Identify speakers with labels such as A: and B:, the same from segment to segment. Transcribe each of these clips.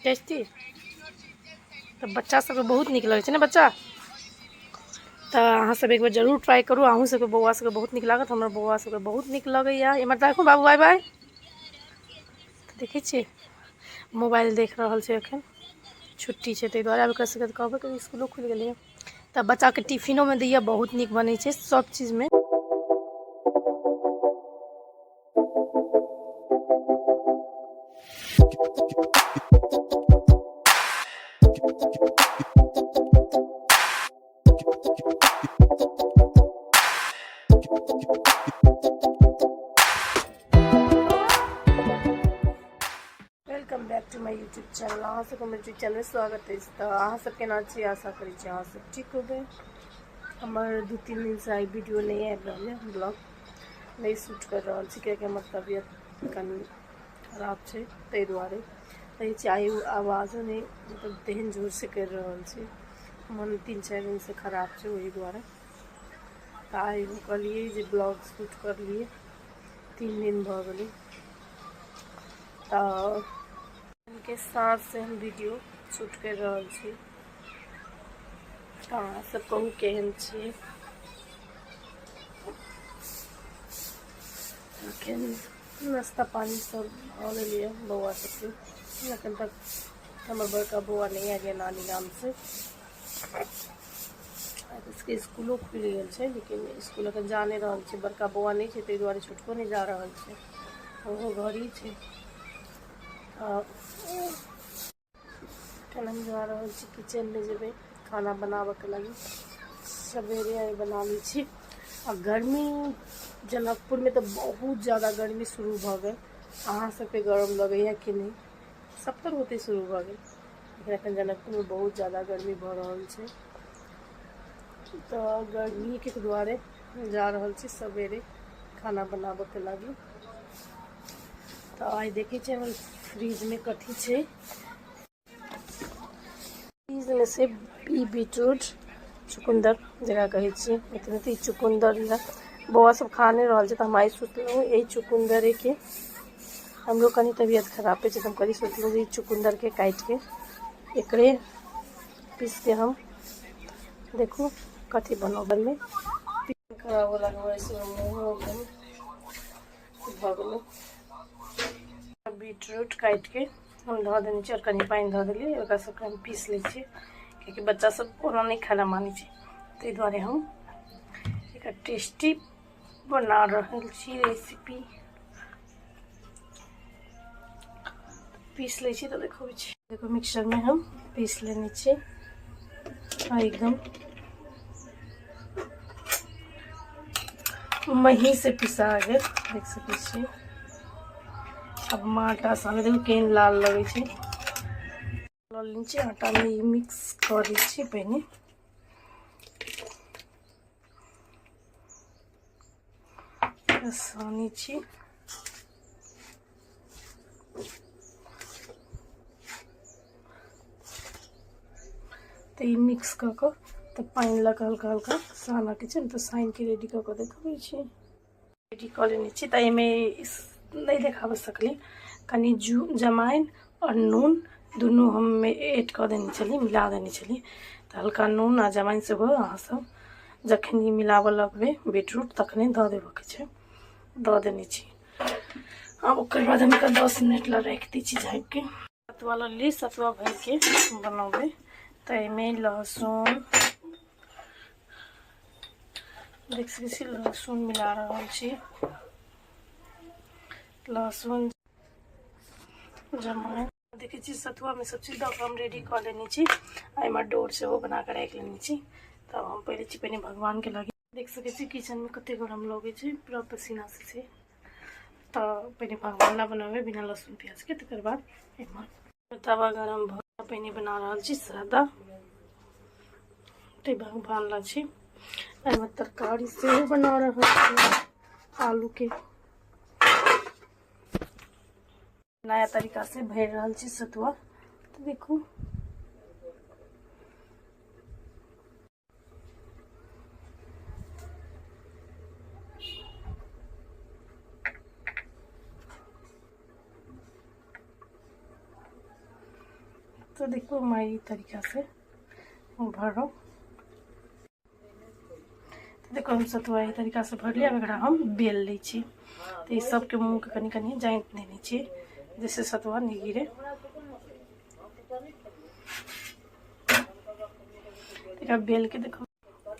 A: Tasty. तो बच्चा सबके बहुत निक लगे ना बच्चा। तो अहाँ सब एक बार जरूर ट्राई करूँ। अहूँ सबके बौआ सबके बहुत निक लागत। हमर बौआ सबके बहुत निक लगैया। एमहर देखू बाबू बाय बाय। देखै छियै मोबाइल देख रहल छै एखन। छुट्टी छै ताहि दुआरे आब एकरा सबके कहबै कि स्कूलो खुलि गेलै। तऽ बच्चाके टिफिनोमे दैए बहुत निक बनै छै सब चीज़मे। Welcome back to my YouTube channel. अहाँ सबके हमर यूट्यूब चैनल में स्वागत है। तो अहाँ सब केना छी, आशा करै छी अहाँ सब ठीक होबै। हमर 2-3 दिन से आई वीडियो नहीं आबि रहल है, ब्लॉग नहीं शूट कर रहल छी कियाकि हमर तबियत कनि खराब छै ताहि दुआरे। कहै छी आइ आवाजो नहीं मतलब तेहन जोर से कर रहल छी, मन 3-4 दिन से खराब छै वही दुआरे। तऽ आइ कहलिए जे ब्लॉग शूट कर लिए, 3 दिन भऽ गेलै। तो के साथ से हम वीडियो शूट कर रहल छी। अहाँ सब कहू केहन छी। नाश्ता पानी सब भऽ गेलै बौआ सबके। एखन तक हमर बड़का बौआ नहीं आ गया नानी गाम से। इसके स्कूलो खुलि गेल छै लेकिन स्कूल एखन जा नहीं रहल छै। बड़का बौआ नहीं छै ताहि दुआरे छोटको नहीं जा रहल छै, ओहो घर ही छै। हम जा रहल छी किचन में जेबै खाना बनाबे के लगी। सवेरे आई बना ली छी। आ गर्मी जनकपुर में तो बहुत ज़्यादा गर्मी शुरू भऽ गेल। अहाँ सबके गरम लगैया कि नहीं, सब तर होते शुरू भऽ गेल लेकिन एखन जनकपुर में बहुत ज़्यादा गर्मी भऽ रहल छै। तो गर्मी के दुआरे जा रहल छी सवेरे खाना बनाबे के लगी। तो आई देखे छी हमर फ्रिज में कथी छै। फ्रिज में से बीटरूट चुकंदर जकरा कहै छियै, एतनी चुकंदर या बौआ सब खा नहीं रहल छै। तो हम आई सोचलहुँ यही चुकंदरे के, हमरो कनी तबियत खराब है तो हम कनी सोचलहुँ जे चुकंदर के काट के एकरे पीस के हम देखू कथी बनोबल में खराब हो लगा वैसे भऽ गेलै। बीटरूट काट के हम धऽ देने छी और कनी पानी धऽ देलिए। ओकरा सबके हम पीस लै छी कियाकि बच्चा सब ओना नहीं खाना मानै छै ताहि दुआरे हम एक टेस्टी बना रहल छी रेसिपी। पीस लै छी तो देखो मिक्सर में हम पीस लेने छी एकदम मही से पिसा गेल, देख सकै छी। अब आटा सान देखो केहन लाल लगे छै। नीचे आटा में मिक्स कर दै छी पहिने। सानी छी तो ये मिक्स कर कर तो पानी लगा हल्का हल्का साना के छै तो साइन के रेडी कर देखबै छी। रेडी कर लेने छी। तो नहीं देखा सकली कनी जमाइन और नून दुनू हम ऐड कर देने छली, मिला देने छली। तो हल्का नून आ जमाइन से अहाँ सब जखन ई मिलाबऽ लगबै बीटरूट तखने दऽ देबऽ के छै, दऽ देने छी। अब ओकर बाद हम 10 मिनट ला रख दी छी झाँप के। सतुआ ली, सतुआ भर के बनोबे तो एमे लहसुन देख सकै छी, लहसुन मिला रहल छी। लहसुन जमाइन देखै छी सतुआ में सब चीज दऽ हम रेडी कर लेने छी। एहिमे डोर से वो बना के रख लेने छी। तो हम पहले भगवान के लगे देख सकै छी किचन में कते गरम लगे छै, पूरा पसीना से। तो पहले भगवान ला बनाबे बिना लहसुन प्याज के। तकर बाद तवा गरम भऽ पहिने बना रहल छी सादा भगवान ला छी। एहिमे तरकारी से बना रहल छी आलू के, नया तरीका से भर रहल छी सतुआ। तो देखू तो देखो मैं ई तरीका से भरो। तो देखो हम सतुआ ई तरीका से भर लिया। एकरा हम बेल लै छी। तो ये सबके मुँह के कनी कनी जाइत देने छी जैसे सतुआ नहीं गिरे। एकरा बेल के देखो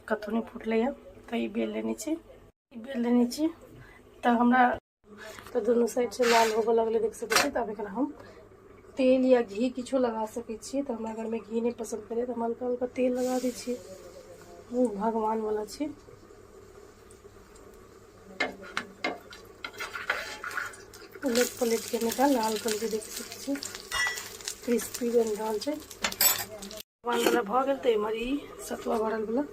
A: कतौ नहीं फुटले है। तो ये बेल लेने छी। तो हमरा तो दोनों साइड से लाल होबे लगले देख सकै छी। तब एकरा हम तेल या घी किछो लगा सकै छी। तो हमरा घर में घी नहीं पसंद करे तो हम हल्का हल्का तेल लगा दै छी। वो भगवान वाला छी। उलट पलट के निकाल लाल कलर के देख सकै छी क्रिस्पी बन रहल छै। भगवान वाला भ गेल। तो एमहर ई सतुआ भरल वाला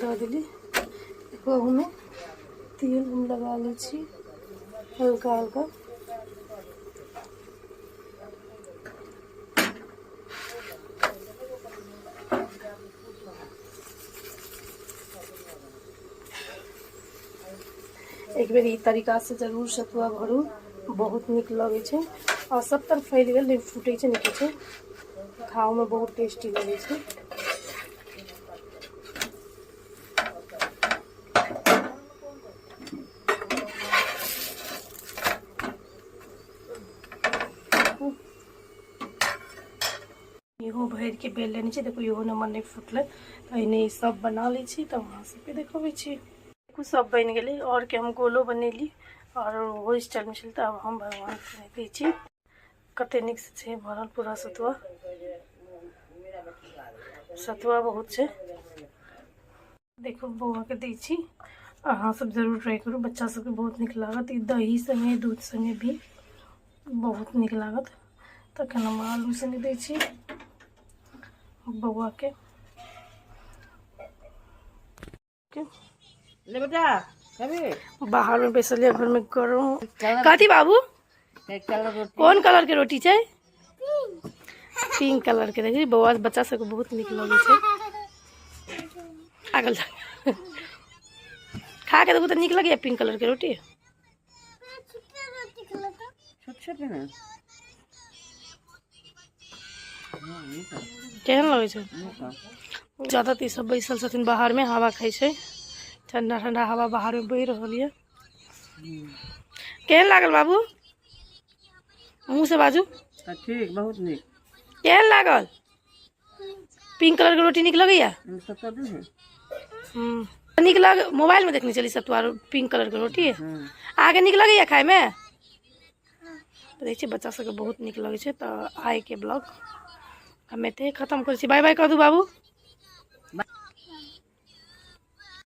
A: द देली। देखो हमें तेल हम लगा लै छी हल्का हल्का। एक बेर ई तरीका से जरूर सतुआ भरू, बहुत निक लगे छै और सब तरफ फैल गेल नहीं फूटे छै नहीं छै। खाओ में बहुत टेस्टी लगे छै। इहो भर के बेल लेने छी। देखो इहो नमन नहीं फुटले। तो इन्हें सब बना ली छी। तो वहाँ से पे देखो छी देखो सब बन गए। और के हम गोलो बनेली और वो स्टाइल में चलता। अब हम भगवान के दै छी। कते निक से भरल पूरा सतुआ। सतुआ बहुत छै। देखो बौआ के दै छी। अहाँ सब जरूर ट्राई करू, बच्चा सबके बहुत निक लागत। ई दही संगे दूध संगे भी बहुत निक लागत। तो केना हम आलू संगे दै छी बौआ के।
B: ले बेटा कभी
A: बाहर में बैसल घर में गरम कथी बाबू कौन कलर के रोटी छै? पिंक कलर के। देखिए बौआ बच्चा सबके बहुत निक लगे छै। आगल खा के देखो तो निक लगे पिंक कलर के रोटी।
B: छोट ना
A: केहन लगे छै? ज्यादा तो सब बैसल छथिन बाहर में हवा खाई छै। ठंडा ठंडा हवा बाहर में बह रही है। केहन लागल बाबू? मुँह से बाजू।
B: ठीक बहुत निक।
A: केहन लागल? पिंक कलर के रोटी निक लगैया? निक लग। मोबाइल में देखने चली सतुआ पिंक कलर के रोटी आगे निक लगैया खाए में। तो देखिए बच्चा सबके बहुत निक लगे छै। तो आइ के ब्लॉग हमें खत्म कर छी। बाय बाय कर दू बाबू।